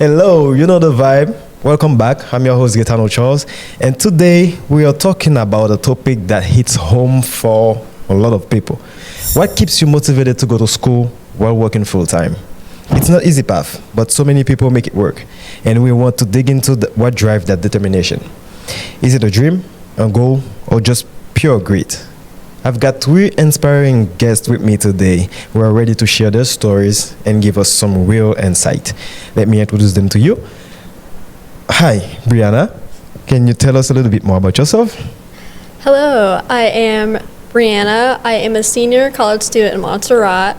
Hello, you know the vibe. Welcome back. I'm your host, Gaetano Charles. And today we are talking about a topic that hits home for a lot of people. What keeps you motivated to go to school while working full time? It's not easy path, but so many people make it work. And we want to dig into what drives that determination. Is it a dream, a goal, or just pure grit? I've got three inspiring guests with me today who are ready to share their stories and give us some real insight. Let me introduce them to you. Hi, Brianna. Can you tell us a little bit more about yourself? Hello, I am Brianna. I am a senior college student in Montserrat.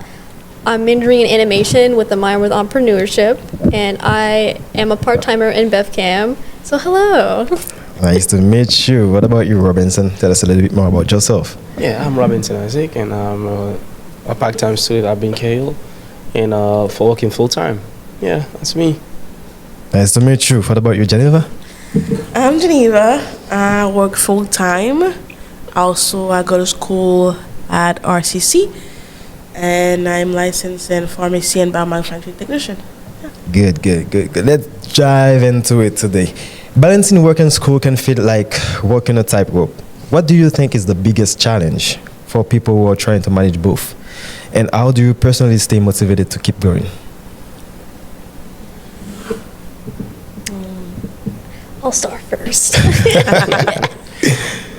I'm minoring in animation with a minor with entrepreneurship, and I am a part-timer in BevCam. So hello. Nice to meet you. What about you, Robinson? Tell us a little bit more about yourself. Yeah, I'm Robinson Isaac, and I'm a part-time student at Kale, and for working full-time. Yeah, that's me. Nice to meet you. What about you, Geneva? I'm Geneva. I work full-time. Also, I go to school at RCC, and I'm licensed in pharmacy and biomanufacturing technician. Yeah. Good. Let's dive into it today. Balancing work and school can feel like walking a tightrope. What do you think is the biggest challenge for people who are trying to manage both? And how do you personally stay motivated to keep going? I'll start first.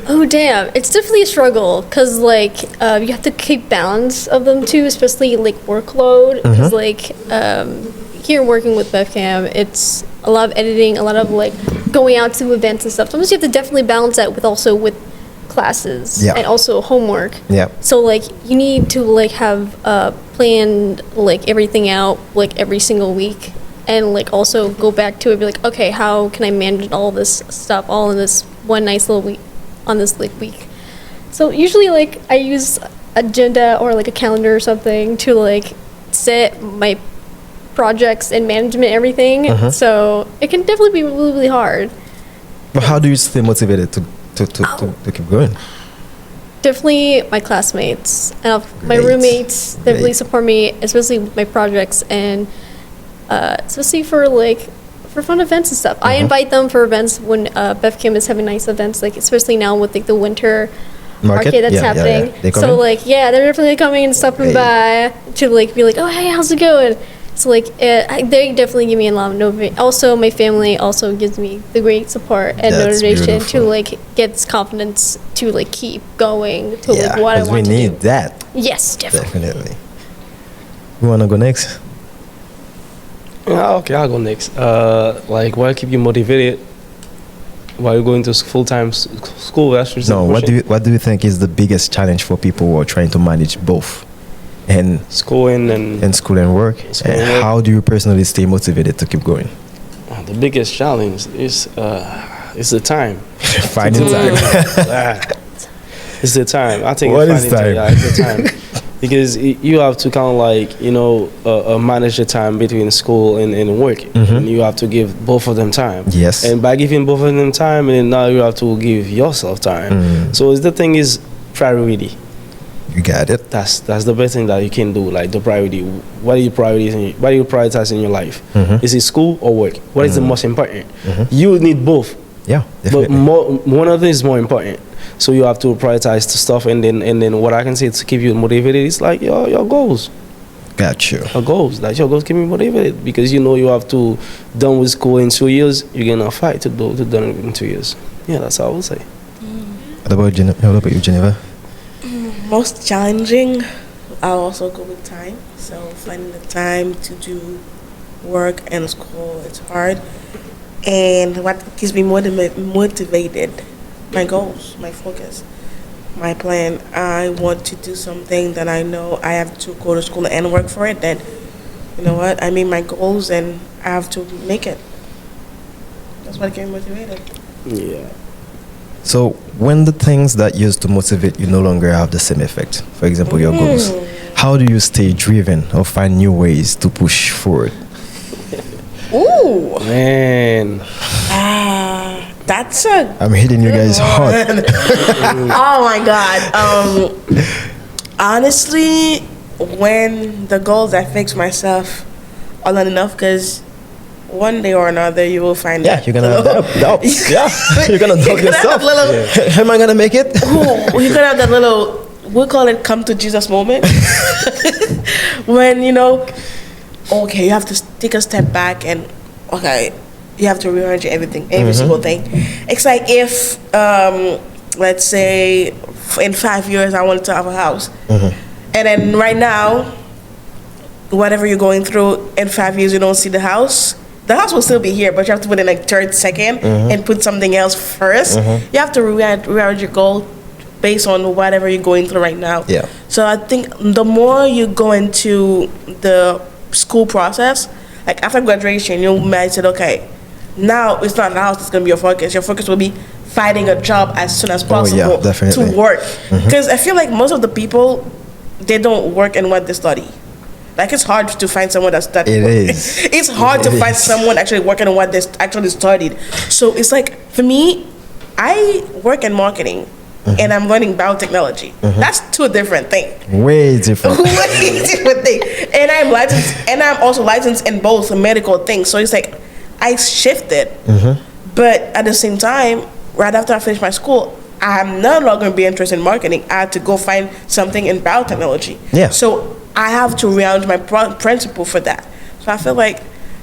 Oh damn, it's definitely a struggle because you have to keep balance of them too, especially workload. Because here working with BevCam, it's a lot of editing, a lot of going out to events and stuff. Sometimes you have to definitely balance that with classes and also homework. Yeah. So you need to have planned everything out every single week, and also go back to it, be okay, how can I manage all this stuff all in this one nice little week on this week. So usually I use agenda or a calendar or something to set my projects and management everything. So it can definitely be really, really hard. But how do you stay motivated to keep going? Definitely my classmates and my roommates definitely support me, especially with my projects, and especially for fun events and stuff. I invite them for events when BevCam is having nice events, especially now with the winter market that's happening. They so they're definitely coming and stopping by to be oh hey, how's it going? So they definitely give me a lot of motivation. Also, my family also gives me the great support and motivation to get this confidence to keep going to what I want to do. We need that. Yes, definitely. You wanna go next? Okay, I'll go next. What keep you motivated while you're going to full-time school? What do you think is the biggest challenge for people who are trying to manage both? And school and school and work. How do you personally stay motivated to keep going? The biggest challenge is the time. Finding time. It's the time. I think what is time? It's the time. Because you have to manage the time between school and work. And you have to give both of them time. Yes. And by giving both of them time, and now you have to give yourself time. So the thing is priority. You got it. That's the best thing that you can do. The priority. What do you prioritize in your life? Is it school or work? What is the most important? You need both. Yeah, definitely. But one of them is more important. So you have to prioritize the stuff, and then what I can say to keep you motivated is your goals. Got you. Your goals. Your goals keep me motivated, because you have to done with school in 2 years. You're gonna fight to done it in 2 years. Yeah, that's how I would say. What about you, Geneva? Most challenging, I'll also go with time. So finding the time to do work and school, it's hard. And what keeps me motivated, my goals, my focus, my plan. I want to do something that I know I have to go to school and work for it. Then, you know what, I made my goals and I have to make it. That's what keeps me motivated. Yeah. So when the things that used to motivate you no longer have the same effect, for example, your goals, how do you stay driven or find new ways to push forward? Ooh. Man. That's a... I'm hitting you guys hard. Oh my God. Honestly, when the goals I fix myself are not enough, because one day or another you will find Yeah, that you're gonna have little- doubts. Yeah, you're gonna doubt You're gonna yourself. have little- Am I gonna make it? Ooh, you're gonna have that little, we call it come to Jesus moment. When, okay, you have to take a step back and, okay, you have to rearrange everything, every single thing. It's like if, let's say, in 5 years I wanted to have a house. And then right now, whatever you're going through, in 5 years you don't see the house will still be here, but you have to put in like third, second, and put something else first. You have to rearrange your goal based on whatever you're going through right now. Yeah. So I think the more you go into the school process, like after graduation, you might say, okay, now it's not the house that's going to be your focus. Your focus will be finding a job as soon as possible definitely. to work. Because I feel like most of the people, they don't work in what they study. Like it's hard to find someone that's that. It is. It's hard to find someone actually working on what they actually studied. So it's like for me, I work in marketing, and I'm learning biotechnology. That's two different things. Way different. Way different thing. And I'm licensed, and I'm also licensed in both medical things. So it's like I shifted, but at the same time, right after I finished my school, I'm no longer going to be interested in marketing. I had to go find something in biotechnology. Yeah. So I have to rearrange my principle for that. So I feel like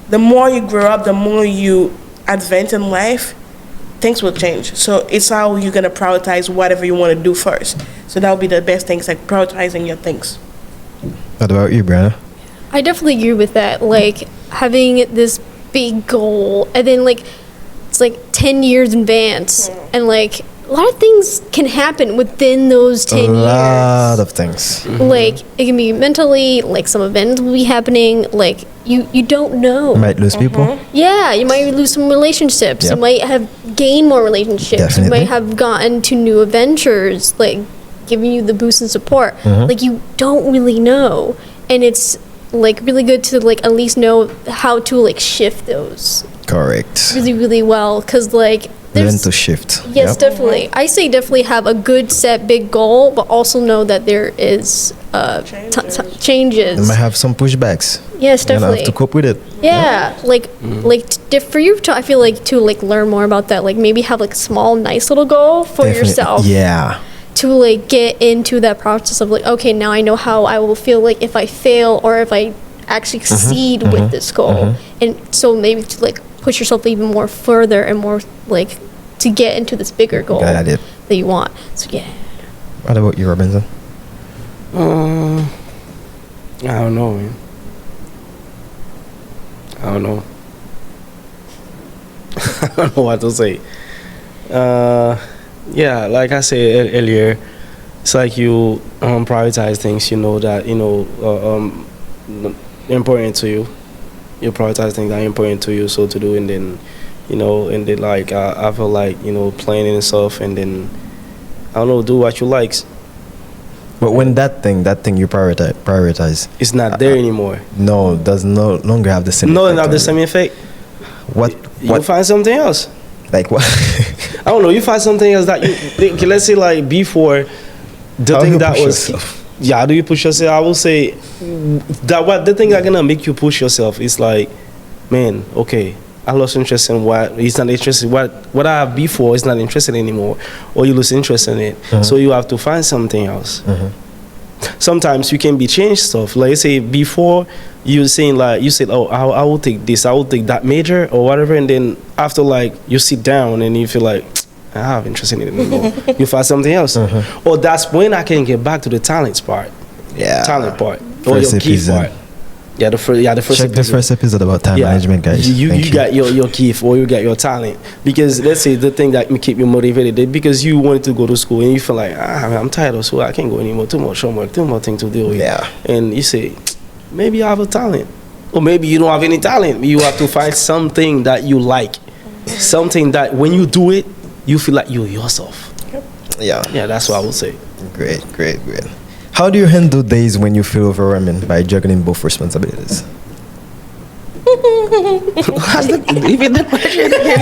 the more you grow up, the more you advance in life, things will change. So it's how you're going to prioritize whatever you want to do first. So that would be the best things, like prioritizing your things. What about you, Brianna? I definitely agree with that. Like having this big goal, and then like it's like 10 years in advance, and like a lot of things can happen within those 10 A years. lot of things. Like it can be mentally, like some events will be happening. Like you don't know. You might lose people. Yeah, you might lose some relationships. Yep. You might have gained more relationships. Definitely. You might have gotten to new adventures, like giving you the boost and support. Like you don't really know, and it's like really good to like at least know how to like shift those Correct. really really well, because like Learn there's to shift. yes Yep. definitely. I say definitely have a good set big goal, but also know that there is changes. You might have some pushbacks. Yes, And definitely. have to cope with it. Yeah, like for you to, I feel like to like learn more about that, like maybe have like a small nice little goal for Definitely. yourself. Yeah. To like get into that process of like, okay, now I know how I will feel like if I fail or if I actually succeed with this goal, and so maybe to like push yourself even more further and more like to get into this bigger goal Got it. that you want. So yeah. What about you, Robinson? I don't know, man. I don't know. I don't know what to say. Yeah, like I said earlier, it's like you prioritize things. You know that important to you. You prioritize things that are important to you, so to do, and then like I feel like planning and stuff, and then I don't know, do what you like. But when that thing you prioritize, It's not there anymore. no, does no longer have the same. No, effect not on the you. same effect. What? You find something else. Like what? I don't know. You find something else that you. Okay, let's say like before, the How thing you that push was. yourself? Yeah, how do you push yourself? I will say that what the thing that gonna make you push yourself is like, man, okay, I lost interest in what he's not interested. What I have before is not interested anymore, or you lose interest in it. So you have to find something else. Sometimes you can be changed stuff. Like say before you saying like you said, oh, I will take this, I will take that major or whatever, and then after like you sit down and you feel like I have interest in it anymore. You find something else, or that's when I can get back to the talents part. Yeah. Talent part or First your key episode. part. Yeah, the first. Yeah, the first. Check the first episode about time management, guys. You Thank got your key or you got your talent, because let's say the thing that keep you motivated because you wanted to go to school and you feel like I'm tired of school, I can't go anymore, too much homework, too much thing to deal with. Yeah. And you say maybe I have a talent, or maybe you don't have any talent. You have to find something that you like, something that when you do it you feel like you're yourself. Yeah. Yeah, that's what I would say. Great. How do you handle days when you feel overwhelmed by juggling both responsibilities? Even the question again.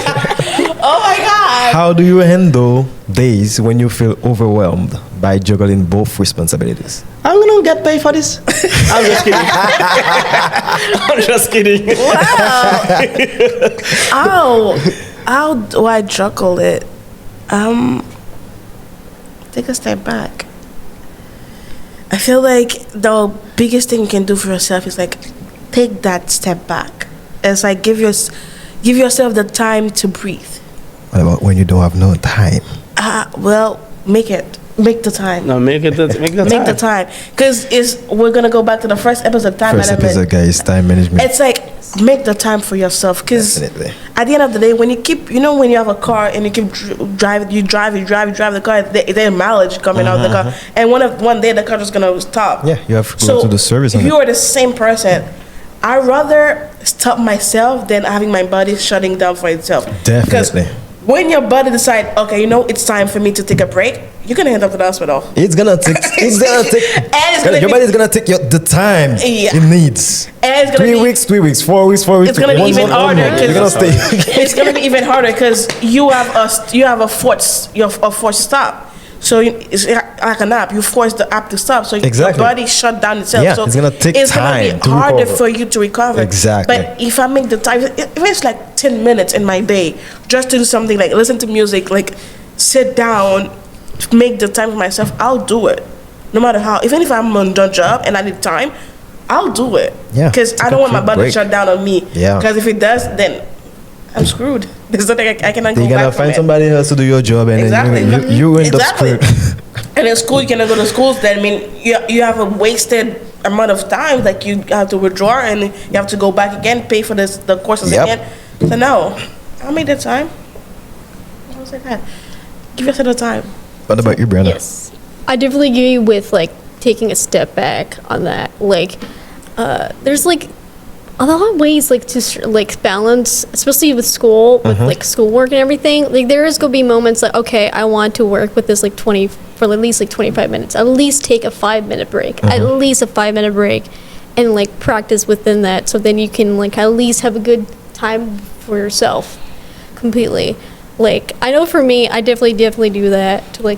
Oh my God. How do you handle days when you feel overwhelmed by juggling both responsibilities? I'm gonna get paid for this. I'm just kidding. I'm just kidding. Wow. How do I juggle it? Take a step back. I feel like the biggest thing you can do for yourself is like take that step back. It's like give yourself the time to breathe. What about when you don't have no time? Well, make the time. No, make the time. Make the time, because we're gonna go back to the first episode, time First management. episode, guys, time management. It's like make the time for yourself, because Definitely. at the end of the day, when you keep, when you have a car and you keep drive the car, there's mileage coming out of the car, and one day the car is gonna stop. Yeah, you have to go to the service. If you are the same person, I'd rather stop myself than having my body shutting down for itself. Definitely. Because when your body decides, okay, it's time for me to take a break, you're gonna end up in the hospital. It's gonna take. And it's gonna your be- body's gonna take the time Yeah. it needs. And it's gonna 3 be- weeks, 3 weeks, 4 weeks, 4 weeks. It's gonna be 1 even month, 1 harder, month. You're gonna 'cause- stay. It's gonna be even harder because you have a forced stop. So it's like an app. You force the app to stop, so Exactly. your body shut down itself. Yeah, so it's gonna take it's time gonna to be harder recover. for you to recover. Exactly. But if I make the time, if it's like 10 minutes in my day just to do something like listen to music, like sit down, make the time for myself, I'll do it. No matter how. Even if I'm on the job and I need time, I'll do it. Yeah, Because take I a don't want my quick body break. shut down on me. Yeah. Because if it does, then I'm screwed. There's nothing I cannot go You're back gonna from find it. somebody else to do your job, and Exactly. then you end up Exactly. screwed. And in school, you cannot go to schools. Then I mean, you have a wasted amount of time. Like you have to withdraw and you have to go back again, pay for the courses Yep. again. So no, I'll make the time. I'll say that. Give yourself the time. What about you, Brianna? Yes. I definitely agree with like taking a step back on that. Like, there's like a lot of ways like to like balance, especially with school, with like schoolwork and everything. Like there is gonna be moments like, okay, I want to work with this like for at least like 25 minutes. At least take a 5-minute break. At least a 5-minute break, and like practice within that. So then you can like at least have a good time for yourself, completely. Like I know for me, I definitely do that to like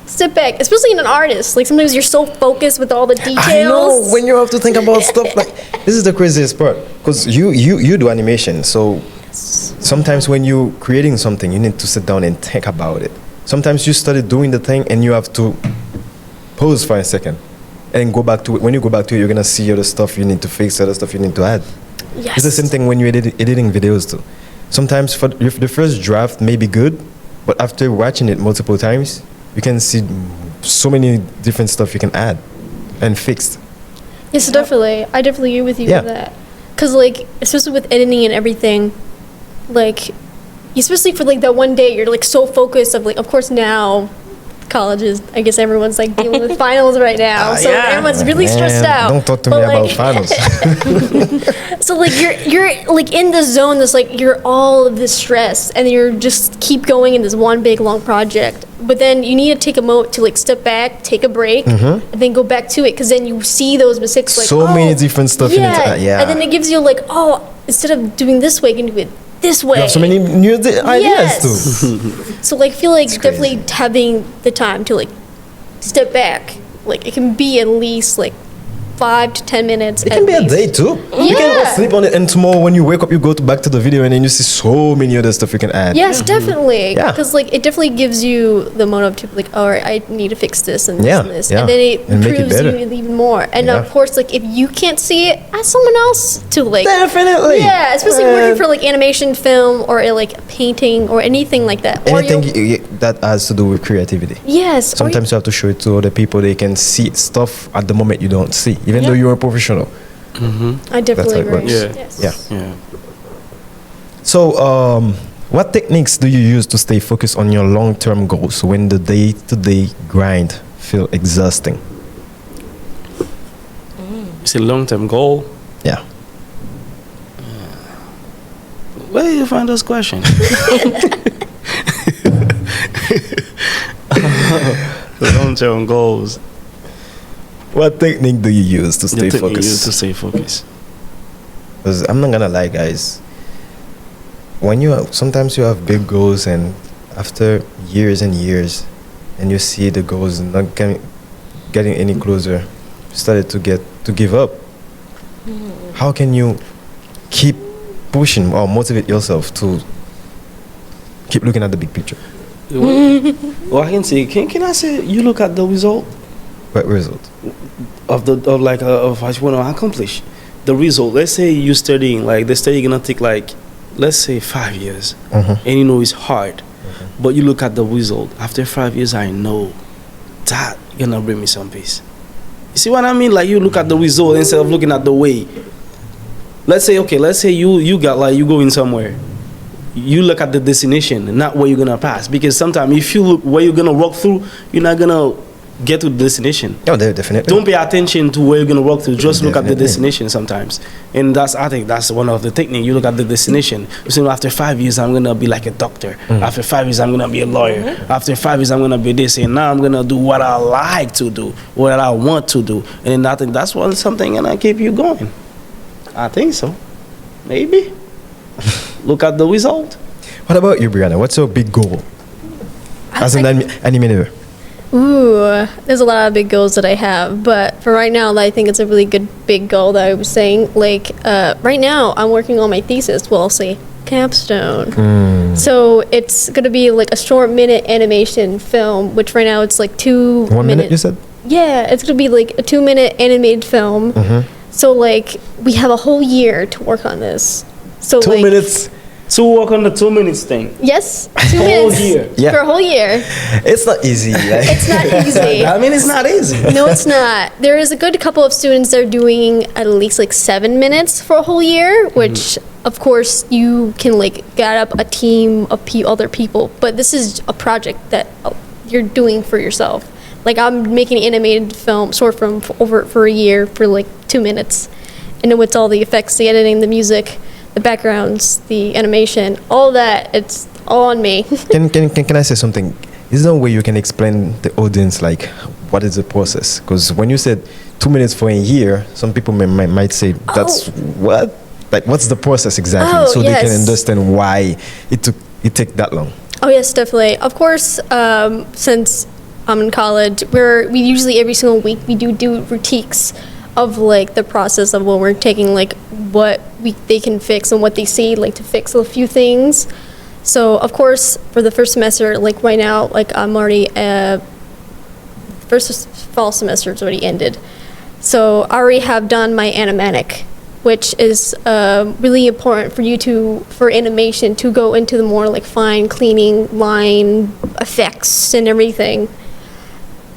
step back, especially in an artist. Like sometimes you're so focused with all the details. I know when you have to think about stuff like this is the craziest part because you do animation, so sometimes when you're creating something, you need to sit down and think about it. Sometimes you started doing the thing and you have to pause for a second and go back to it. When you go back to it, you're gonna see other stuff you need to fix, other stuff you need to add. Yes. It's the same thing when you're editing videos too. Sometimes for the first draft may be good, but after watching it multiple times, you can see so many different stuff you can add and fix. Yes, definitely. I definitely agree with you Yeah. with that. Because, like, especially with editing and everything, like, especially for, like, that one day, you're, like, so focused of, like, of course now, colleges, I guess everyone's, like, dealing with finals right now. So yeah. everyone's really stressed Man, out. Don't talk to But, me about like, finals. So, like, you're, like, in the zone that's, like, you're all of this stress, and you're just keep going in this one big, long project. But then you need to take a moment to, like, step back, take a break, and then go back to it, because then you see those mistakes, like, So many different stuff you need to add, yeah. And then it gives you, like, oh, instead of doing this way, you can do it this way. You have so many new ideas Yes. too. So, like, I feel like It's definitely having the time to, like, step back. Like, it can be at least, like, 5 to 10 minutes. It can be a day too. You can go Yeah. sleep on it, and tomorrow when you wake up, you go back to the video, and then you see so many other stuff you can add. Yes, definitely. Yeah. Because, like, it definitely gives you the motive to, like, all right, I need to fix this and this Yeah, and this. yeah. And then it And make it improves better. you even more. And, Yeah. of course, like, if you can't see it, ask someone else to, like... Definitely. Yeah, especially working for, like, animation, film, or, like, painting, or anything like that. Or Anything you're- that has to do with creativity. Yes. or Sometimes you have to show it to other people. They can see stuff at the moment you don't see, even though Yeah. you're a professional. I definitely how it agree. works. Yeah. Yes. Yeah. Yeah. So, what techniques do you use to stay focused on your long-term goals when the day-to-day grind feel exhausting? It's a long-term goal. Yeah. Where do you find those questions? Long-term goals. What technique do you use to stay The technique focused? is to stay focused. Because I'm not gonna lie, guys. When sometimes you have big goals, and after years and years, and you see the goals not getting any closer, you started to give up. How can you keep pushing or motivate yourself to keep looking at the big picture? Well, I can say, can I say, you look at the result What result? of what you want to accomplish. The result. Let's say you're studying, like the study gonna take like, let's say 5 years, and you know it's hard, but you look at the result. After 5 years, I know that gonna bring me some peace. You see what I mean? Like you look at the result instead of looking at the way. Let's say you got like you going somewhere. You look at the destination, not where you're gonna pass. Because sometimes if you look where you're gonna walk through, you're not gonna get to the destination. Oh, definitely. Don't pay attention to where you're gonna walk through. Just look at the Definitely. destination sometimes. And I think that's one of the technique. You look at the destination. You say, after 5 years, I'm gonna be like a doctor. After 5 years, I'm gonna be a lawyer. After 5 years, I'm gonna be this. And now I'm gonna do what I like to do, what I want to do. And then I think that's something gonna keep you going. I think so. Maybe. Look at the result. What about you, Brianna? What's your big goal as an animator? Ooh, there's a lot of big goals that I have, but for right now, I think it's a really good big goal that I was saying. Like, right now, I'm working on my thesis. Well, I'll say capstone. So it's gonna be like a short minute animation film, which right now it's like 2 1 minute, minutes. you said? Yeah, it's gonna be like a 2 minute animated film. So like we have a whole year to work on this. So 2 like, minutes to work on the 2 minutes thing. Yes, 2 Whole minutes year. Yeah. for a whole year. It's not easy. Like. It's not easy. I mean, it's not easy. No, it's not. There is a good couple of students that are doing at least like 7 minutes for a whole year, which of course you can like get up a team of other people. But this is a project that you're doing for yourself. Like I'm making an animated film, short film, for a year for like 2 minutes, and then with all the effects, the editing, the music, the backgrounds, the animation, all that, it's all on me. Can I say something? Is there a way you can explain the audience like what is the process? Because when you said 2 minutes for a year, some people might say that's what? Like what's the process exactly? So they can understand why it take that long. Oh yes, definitely. Of course, since I'm in college, we usually every single week we do critiques of like the process of when we're taking like what they can fix and what they see like to fix a few things. So of course for the first semester, like right now, like I'm already first fall semester is already ended. So I already have done my animatic, which is really important for animation to go into the more like fine cleaning line effects and everything.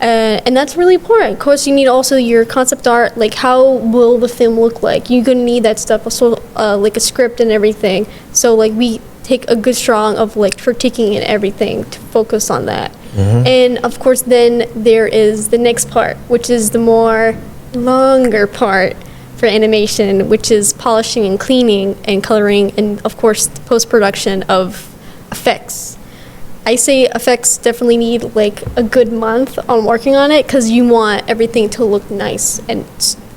And that's really important. Of course, you need also your concept art, like how will the film look like? You're gonna need that stuff, also like a script and everything. So like we take a good strong of like critiquing and everything to focus on that. And of course, then there is the next part, which is the more longer part for animation, which is polishing and cleaning and coloring, and of course, the post-production of effects. I say effects definitely need like a good month on working on it because you want everything to look nice and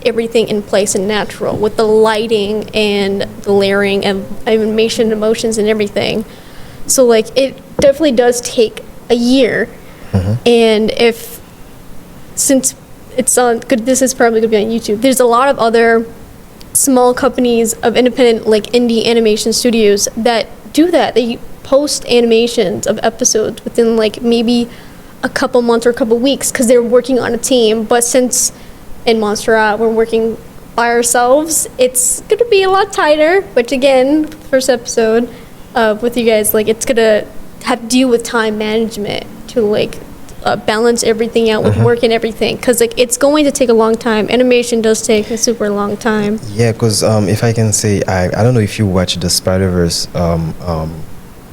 everything in place and natural with the lighting and the layering and animation, emotions and everything. So like it definitely does take a year. And since it's on good, this is probably gonna be on YouTube. There's a lot of other small companies of independent like indie animation studios that do that. They post animations of episodes within like maybe a couple months or a couple weeks because they're working on a team. But since in Montserrat we're working by ourselves, it's gonna be a lot tighter. Which again, first episode with you guys, like it's gonna have to deal with time management to like balance everything out with work and everything because like it's going to take a long time. Animation does take a super long time. Yeah, because if I can say, I don't know if you watch the Spider-Verse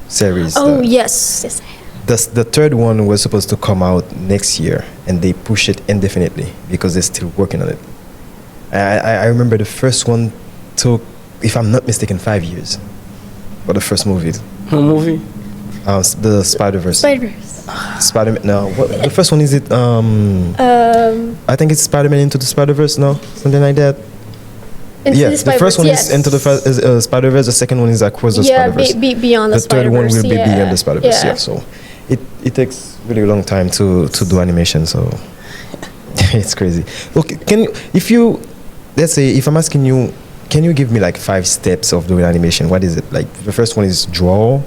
series. Oh yes. The third one was supposed to come out next year, and they push it indefinitely because they're still working on it. I remember the first one took, if I'm not mistaken, 5 years for the first movie. What movie? The Spider-Verse. Spider-Man. No, the first one is it? I think it's Spider-Man Into the Spider-Verse. No, something like that. Into Yeah, the the first Spider-Verse, one yes. is Into the Spider-Verse. The second one is Across the Yeah, Spider-Verse. beyond the The third one Spider-Verse, will be yeah. Beyond the Spider-Verse. Yeah. Yeah. So it takes really long time to do animation. So it's crazy. Okay, let's say if I'm asking you, can you give me like 5 steps of doing animation? What is it? Like the first one is draw.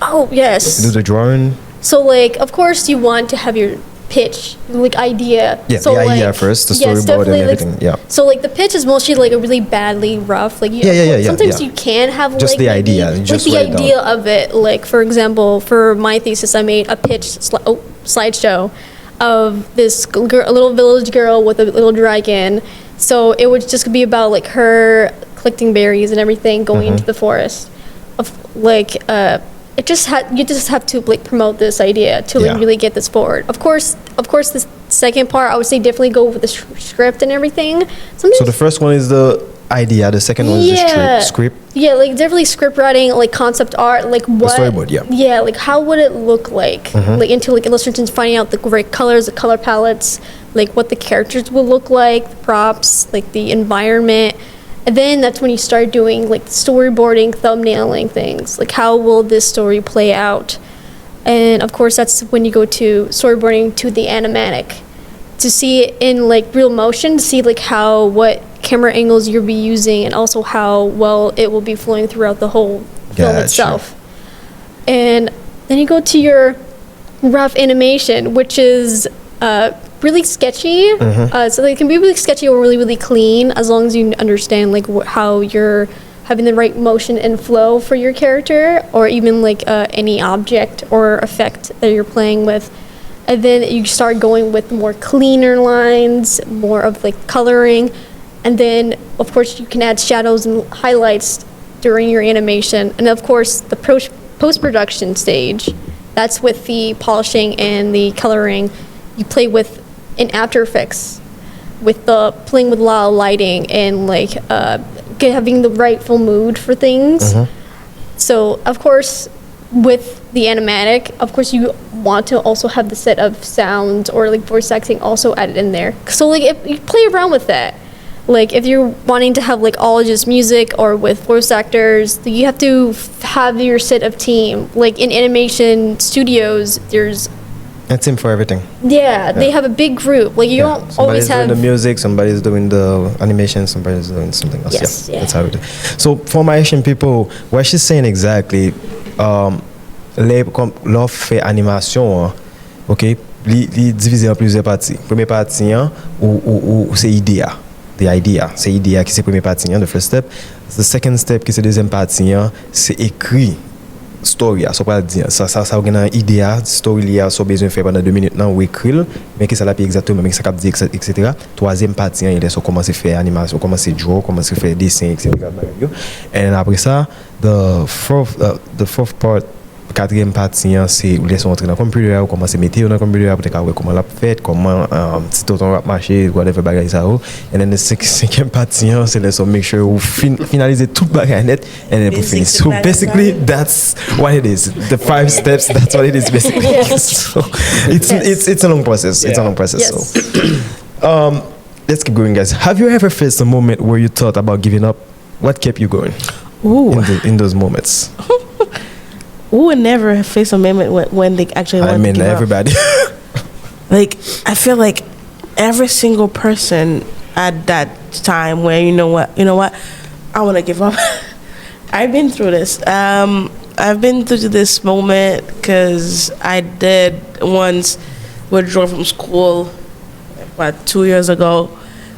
Oh, yes. Do the drawing. So, like, of course, you want to have your pitch, like, idea. Yeah, so, the idea first, the yes, storyboard and definitely, everything. Like, yeah. So, like, the pitch is mostly, like, a really badly rough. Like, sometimes you can have, Just like, the maybe, idea, you like, just the write it down. idea of it. Like, for example, for my thesis, I made a pitch slideshow of this a little village girl with a little dragon. So, it would just be about, like, her collecting berries and everything, going into the forest. You just have to like promote this idea to like Yeah. really get this forward. Of course, the second part I would say definitely go with the script and everything. Sometimes So the first one is the idea. The second one is the script. Yeah, like definitely script writing, like concept art, like what storyboard, yeah. Yeah, like how would it look like? Like into like illustrations, finding out the right colors, the color palettes, like what the characters will look like, the props, like the environment. And then that's when you start doing like storyboarding, thumbnailing things. Like how will this story play out? And of course that's when you go to storyboarding to the animatic to see it in like real motion, to see like what camera angles you'll be using and also how well it will be flowing throughout the whole film Gotcha. itself. And then you go to your rough animation, which is really sketchy. So they can be really sketchy or really, really clean as long as you understand like how you're having the right motion and flow for your character or even like any object or effect that you're playing with. And then you start going with more cleaner lines, more of like coloring. And then, of course, you can add shadows and highlights during your animation. And of course, the post-production stage, that's with the polishing and the coloring. You play with in After Effects, with the playing with a lot of lighting and like having the rightful mood for things. So, of course, with the animatic, of course, you want to also have the set of sounds or like voice acting also added in there. So, like, if you play around with that. Like, if you're wanting to have, like, all just music or with voice actors, you have to have your set of team. Like, in animation studios, there's... A team for everything. Yeah, they have a big group. Like, you don't always Somebody's have... doing the music, somebody's doing the animation, somebody's doing something else. Yes, yeah. That's how it is. So, for my Asian people, what she's saying exactly, leur fait animation, ok, li divisé en plusieurs parties. Première partie, ou c'est idea. The idea, c'est idea qui c'est première partie, the first step. The second step qui c'est deuxième partie, c'est écrit story. Ça pas dire ça une idée, story lié so besoin faire pendant 2 minutes non ou écrire, mais que ça l'a pas exactement, mais que ça cap dire etc. Troisième partie, il est so commencer faire animation, commencer draw, commencer faire dessin etc. Et après ça, the fourth part, quatrième partie, c'est où laisse entrer dans le computer, ou commencer mettre dans le computer pour voir comment l'a fait, comment si tout va marcher, whatever bagage ça. And then the cinquième partie, c'est laisse make sure ou finaliser tout bagage net and then pour finir. So basically that's what it is. The 5 steps, that's what it is basically. So it's a long process. It's a long process. Yes. So let's keep going, guys. Have you ever faced a moment where you thought about giving up? What kept you going? Ooh. In those moments? Who would never face a moment when they actually want to give everybody. up? Like, I feel like every single person at that time where you know what, I want to give up. I've been through this. I've been through this moment because I did once withdraw from school about 2 years ago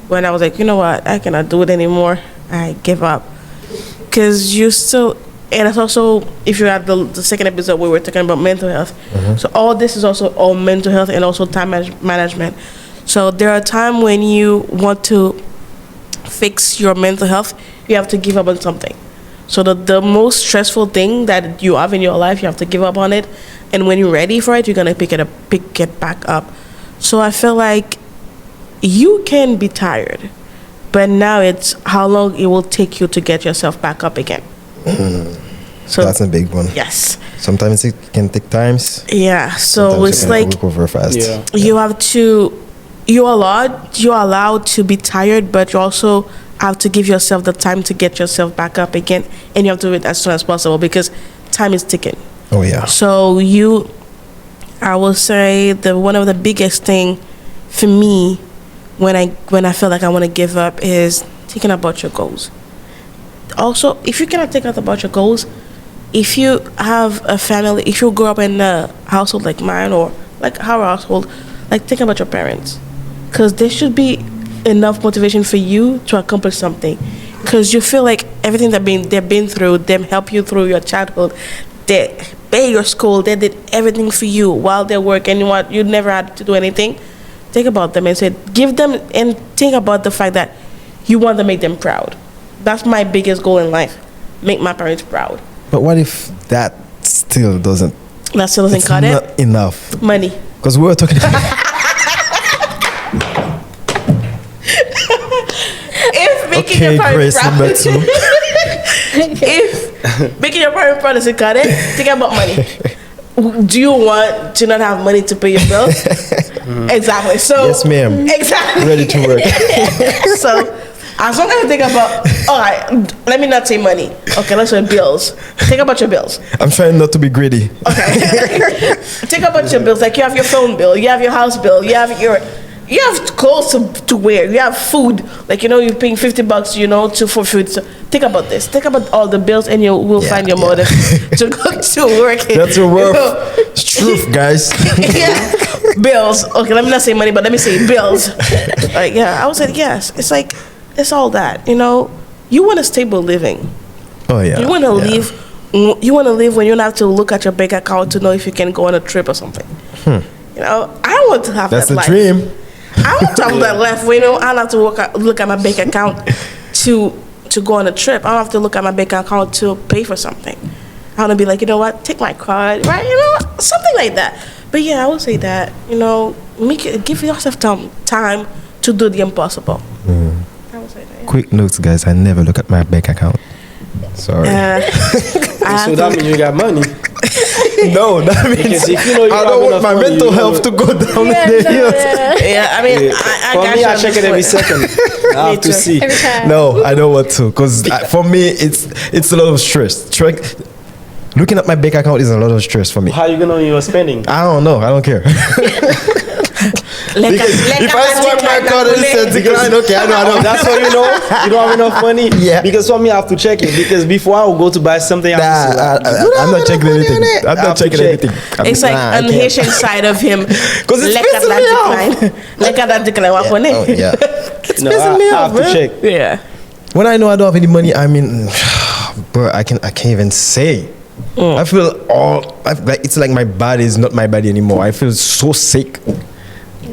when I was like, you know what, I cannot do it anymore. I give up. Because you still... And it's also, if you had the second episode where we were talking about mental health. So all this is also all mental health and also time management. So there are times when you want to fix your mental health, you have to give up on something. So the most stressful thing that you have in your life, you have to give up on it. And when you're ready for it, you're going to pick it back up. So I feel like you can be tired, but now it's how long it will take you to get yourself back up again. So that's a big one. Yes. Sometimes it can take times. Yeah. So Sometimes it's you can like recover fast. Yeah. you have to. You're allowed to be tired, but you also have to give yourself the time to get yourself back up again, and you have to do it as soon as possible because time is ticking. Oh yeah. So I will say one of the biggest thing for me when I feel like I want to give up is thinking about your goals. Also, if you cannot think about your goals, if you have a family, if you grow up in a household like mine or like our household, like think about your parents, because there should be enough motivation for you to accomplish something, because you feel like everything they've been through, them help you through your childhood, they pay your school, they did everything for you while they work, and you never had to do anything. Think about them and say, give them, and think about the fact that you want to make them proud. That's my biggest goal in life, make my parents proud. But what if that still doesn't? That still doesn't It's cut it. not enough. Money. Because we were talking. If making Okay, your parents Grace, proud, number 2. if making your parents proud doesn't cut it, think about money. Do you want to not have money to pay your bills? Exactly. So Yes, ma'am. Exactly. Ready to work. So as long as you think about, all right, let me not say money. Okay, let's say bills. Think about your bills. I'm trying not to be greedy. Okay. Think about your bills. Like you have your phone bill, you have your house bill, you have clothes to wear, you have food. Like you're paying $50, for food. So think about this. Think about all the bills, and you will find your motive to go to work. That's your worth. It's truth, guys. Yeah. Bills. Okay, let me not say money, but let me say bills. I would say yes. It's like it's all that. You want a stable living. Oh yeah. You want to live. You want to live when you don't have to look at your bank account to know if you can go on a trip or something. I want to have That's that the life. dream. I want to have that life where I don't have to look at my bank account to go on a trip. I don't have to look at my bank account to pay for something. I want to be like, what? Take my card, right? Something like that. But yeah, I would say that. Give yourself time to do the impossible. I would say that. Yeah. Quick notes, guys. I never look at my bank account. Sorry. So that means you got money. No, that means Because if you I don't want enough my money, mental you health to go down Yeah, the no, hills. Yeah, I mean, Yeah. I For got me, you I on check this it every point. second. I have to too. see. Every time. No, I don't want to, because for me it's a lot of stress. Looking at my bank account is a lot of stress for me. How you gonna know you're spending? I don't know. I don't care. If I swipe my card and it says decline, okay, I know. That's how you know you don't have enough money. Yeah. Because for me, I have to check it. Because before I will go to buy something, I have to say, I'm not checking anything. I'm I have not to checking check. anything. It's like an Haitian side of him. Because it's Look at pissing me that off. decline. Look at that decline. What on Oh, it? yeah. no, pissing me I off, have to man. check. Yeah. When I know I don't have any money, I mean, bro, I can't even say. I feel it's like my body is not my body anymore. I feel so sick.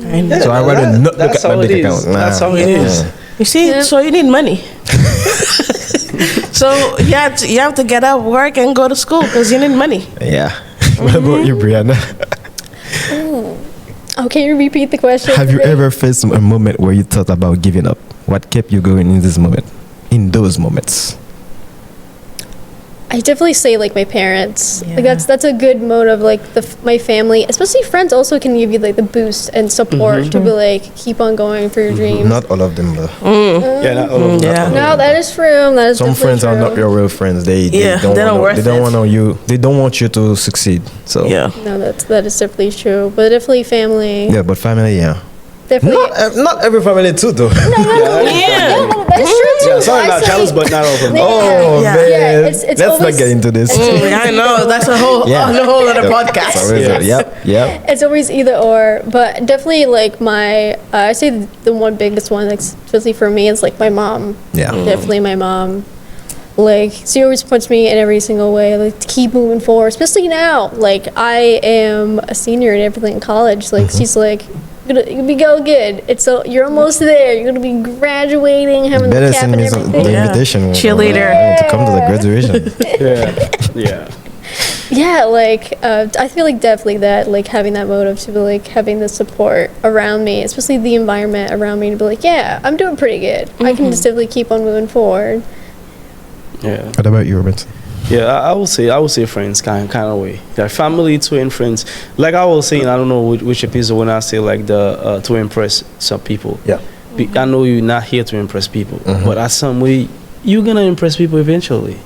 I know. So I rather not look That's at my how it bank is. account. That's how it is. You see, Yeah. so you need money. So you have to get up, work, and go to school because you need money. Yeah. What about you, Brianna? Oh, can you repeat the question? Have you ever faced a moment where you thought about giving up? What kept you going in this moment? In those moments? I definitely say like my parents. Yeah. Like that's a good motive. Like my family, especially friends, also can give you like the boost and support to be like keep on going for your dreams. Not all of them, though. Yeah, not all of them. Yeah. No, that is true. That is Some definitely friends are true. not your real friends. They Yeah, don't they're not wanna- worth they don't it. want you. They don't want you to succeed. So Yeah. No, that is definitely true. But definitely family. yeah, but family, yeah. Definitely. Not every family too, though. Yeah. No, that is true too. Yeah, sorry, I not say- jealous, but not all of them. Yeah. Oh Yeah. man, Yeah, it's let's not always- get into this. I know. That's a whole other podcast. Sorry, yep. It's always either or, but definitely like I say the one biggest one, like especially for me, is like my mom. Yeah. Definitely my mom. Like she always puts me in every single way, like to keep moving forward. Especially now, like I am a senior and everything in college. Like she's like, you're gonna be go good. You're almost there. You're gonna be graduating, having Better the cap send and me the everything. Yeah. invitation. Cheerleader. To come to the graduation. Yeah. Yeah, like I feel like definitely that, like having that motive to be like having the support around me, especially the environment around me, to be like, yeah, I'm doing pretty good. I can just definitely keep on moving forward. Yeah. What about you, Robinson? Yeah, I will say friends kind of way. Yeah, family too and friends. Like I was saying, I don't know which episode when I say like the to impress some people. Yeah. I know you're not here to impress people, but at some way, you're gonna impress people eventually.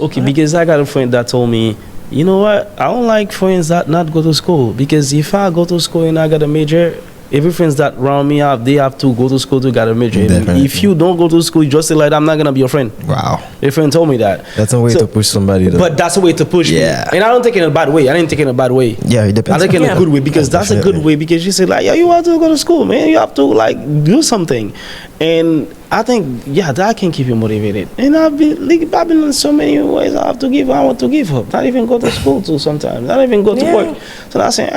Okay, because I got a friend that told me, you know what? I don't like friends that not go to school, because if I go to school and I got a major, every friends that round me up, they have to go to school to get a major. Definitely. If you don't go to school, you just say like, I'm not gonna be your friend. Wow. A friend told me that. That's a way So- to push somebody. But that's a way to push Yeah. me. And I don't take it in a bad way. I didn't take it in a bad way. yeah, it I depends. take it in a good way, because that's a good Definitely. way, because you say like, yeah, you have to go to school, man. You have to like do something. And I think, yeah, that can keep you motivated. And I've been in so many ways I want to give up. Not even go to school too sometimes. Not even go to Yeah. work. So I say,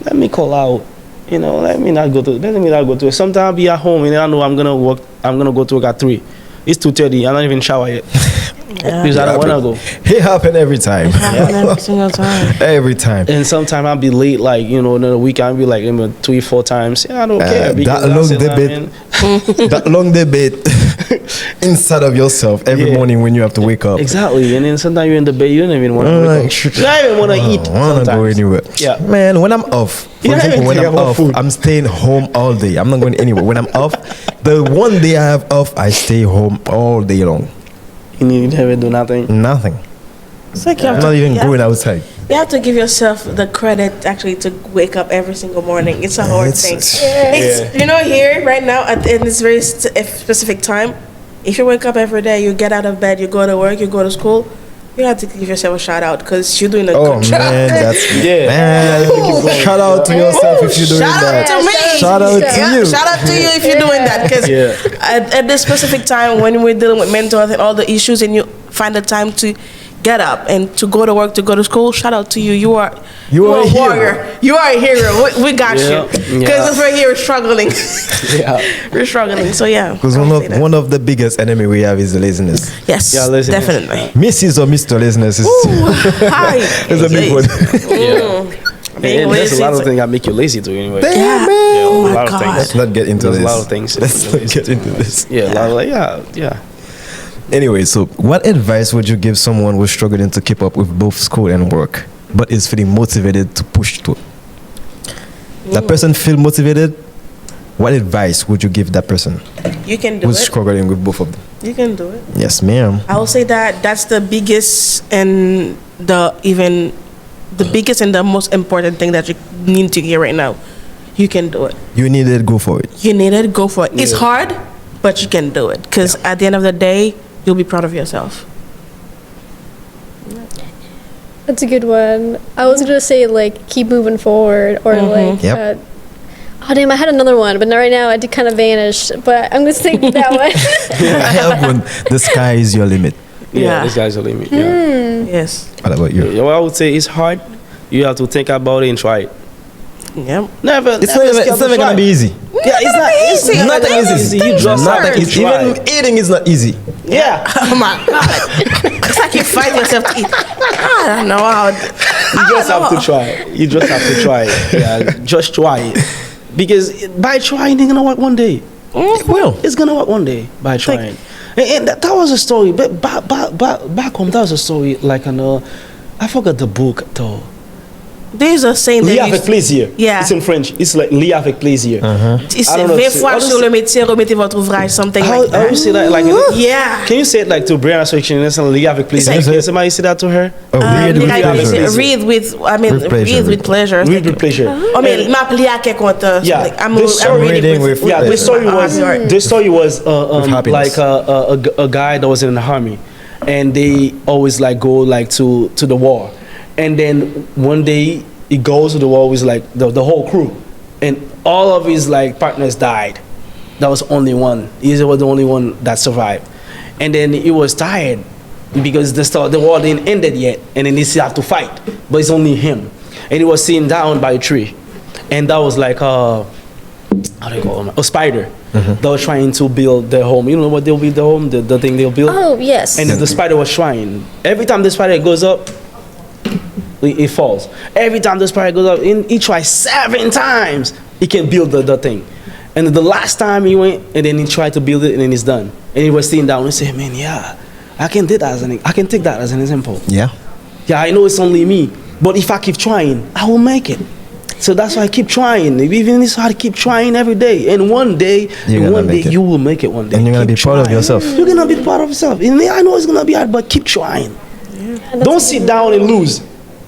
let me call out. You know, let me not go to it. Sometimes I'll be at home and I know I'm gonna go to work at 3. It's 2:30. I'm not even shower yet. Because I don't wanna go. It happen every time. Every single time. Every time. And sometimes I'll be late, like, you know, in a week I'll be like 3-4 times. Yeah, I don't care. Because that I long say, nah, debate, man. that long debate inside of yourself every Yeah. morning when you have to wake up. Exactly. And then sometimes you're in the bed, you don't even want to Like, wake up. You don't even want to eat. I want to go sometimes. anywhere. Yeah. Man, when I'm off, for You don't example, even when think I'm about off, food. I'm staying home all day. I'm not going anywhere. When I'm off, the one day I have off, I stay home all day long. You never do nothing. Nothing. It's like you I'm have not to, even you going have, outside. you have to give yourself the credit actually to wake up every single morning. It's a hard It's- thing. Yeah. It's, you know, here right now in this very specific time, if you wake up every day, you get out of bed, you go to work, you go to school, you have to give yourself a shout out because you're doing a Oh good job. man, that's Yeah. man. Shout out to yourself if you're doing Shout that. out to me. Shout out to Yeah, you. shout out to you if you're doing that because Yeah. at this specific time when we're dealing with mental health and all the issues and you find the time to get up and to go to work, to go to school, shout out to you. You are a a hero. warrior. You are a hero. We got Yeah. you. Because if we're here struggling, Yeah. we're struggling. So yeah. Because I would say that. one of the biggest enemy we have is laziness. Yes, Yeah, laziness. definitely. Mrs. or Mr. Laziness is Hi. is a big one. Yeah. Being And there's a lazy lot of is- things that make you lazy too, anyway. Damn, Yeah. man. Yeah, Oh a my lot of God. things. Let's not get into There's this. a lot of things. Let's not get into this. Yeah, a lot of, like, yeah. Anyway, so what advice would you give someone who's struggling to keep up with both school and work, but is feeling motivated to push through? That person feel motivated. What advice would you give that person You can do who's it. struggling with both of them? You can do it. Yes, ma'am. I will say that that's the biggest and the biggest and the most important thing that you need to hear right now. You can do it. You need it. Go for it. You need it. Go for it. It's Yeah. hard, but you can do it. Because at the end of the day, you'll be proud of yourself. That's a good one. I was gonna say like keep moving forward or like. Yep. Oh damn! I had another one, but not right now. It did kind of vanish. But I'm gonna stick with that one. I have one. The sky is your limit. Yeah, this guy's a limit. Yeah. Yes. What about you? Yeah, what I would say is hard. You have to think about it and try it. Yep. Never. It's never gonna be easy. Yeah, it's not easy. It's not It's easy. You just Not have to easy. try. Even eating is not easy. Yeah. Oh my God. It's like you fight yourself to eat. I don't know how. You just have to try it. You just have to try it. Yeah, just try it. Because by trying, it's gonna work one day. It will. It's gonna work one day by trying. And that was a story. But back home, that was a story like I forgot the book though. There's a saying Lis that avec plaisir. Yeah. It's in French. It's like lis avec plaisir. it's I don't know, 20 it's- fois how sur does- le métier, remettez votre ouvrage, something How like you that. say that? Like, Yeah. can you say it like to Brianna so she can listen? Lis avec plaisir. like- Can somebody say that to her? Oh, read with Like, pleasure. read with, I mean, With pleasure. read with pleasure. Read with pleasure. I mean, map liya ke konta. Yeah. Like, I'm This reading reading with, with- Yeah, With the story my was heart. the story was happiness. like a guy that was in the army, and they always like go like to the war, and then one day he goes to the war with like the whole crew, and all of his like partners died. That was only one. He was the only one that survived, and then he was tired because the war didn't ended yet, and then he still have to fight, but it's only him, and he was sitting down by a tree, and that was like how do you call them? A spider. They were trying to build their home. You know what they'll build their home? The thing they'll build? Oh yes. And the spider was trying. Every time the spider goes up, it falls. Every time the spider goes up, he tries 7 times. He can build the thing. And the last time he went, and then he tried to build it, and then it's done. And he was sitting down and said, "Man, yeah, I can take that as an example. Yeah. Yeah, I know it's only me, but if I keep trying, I will make it." So that's why I keep trying. Even it's hard, keep trying every day. And one day, you will make it one day. And you're gonna be Keep proud of trying. yourself. You're gonna be proud of yourself. And I know it's gonna be hard, but keep trying. Don't sit down and lose.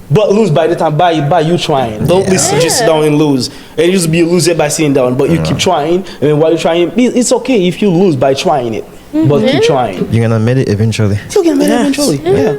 But lose by the time by you trying. Don't listen, just sit down and lose. And you just be a loser by sitting down. But you keep trying, and then while you're trying, it's okay if you lose by trying it. But keep trying. You're gonna make it eventually. You'll get made eventually. Yeah.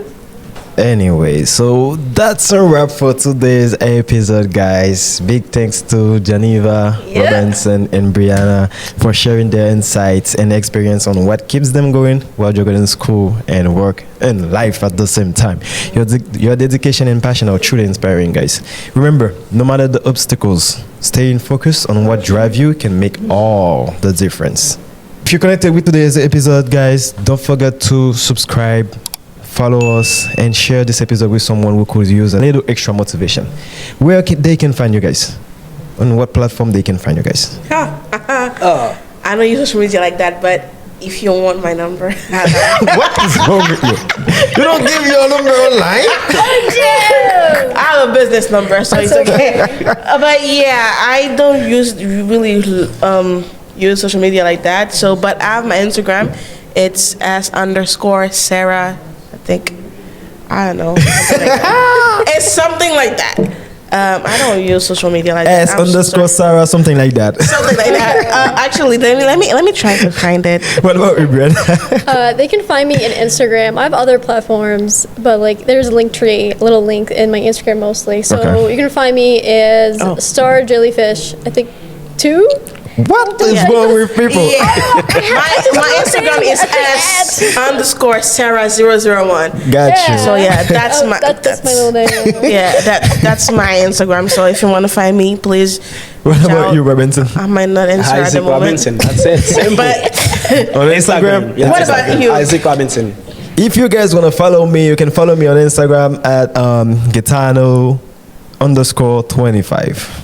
Anyway, so that's a wrap for today's episode, guys. Big thanks to Geneva, Robinson, and Brianna for sharing their insights and experience on what keeps them going while juggling school and work and life at the same time. Your dedication and passion are truly inspiring, guys. Remember, no matter the obstacles, staying focused on what drives you can make all the difference. If you're connected with today's episode, guys, don't forget to subscribe, follow us, and share this episode with someone who could use a little extra motivation. Where they can find you guys? On what platform they can find you guys? I don't use social media like that, but if you want my number, What is wrong with you? You don't give your number online? I have a business number, so it's okay. But yeah, I don't really use social media like that. So, but I have my Instagram. It's @_Sarah. I think, I don't know. It's something like that. I don't use social media like that. @_Sarah, something like that. Something like that. Actually, let me try to find it. What about you, Brian? They can find me on Instagram. I have other platforms, but like there's a link tree, a little link in my Instagram mostly. So Okay. you can find me as Star Jellyfish. I think 2. What is wrong with people? Yeah. my Instagram is @_Sarah001. Got you. So yeah, that's my that's my little name. that's my Instagram. So if you want to find me, please. What reach about out. you, Robinson? I might not answer at the Isaac moment. Robinson. That's it. Simple. But On Instagram? Yeah, What about Instagram. you? Isaac Robinson. If you guys want to follow me, you can follow me on Instagram at Gaetano_25.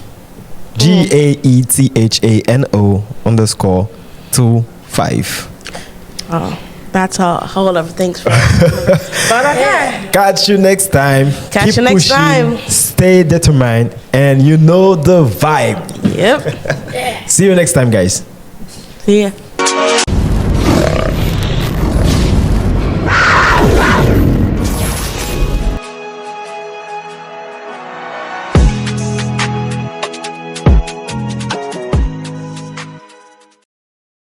GAETHANO_25. oh, that's a whole lot of things for us. But okay. Catch you next time. Catch Keep you next pushing, time. Stay determined, and you know the vibe. Yep. See you next time, guys. See ya.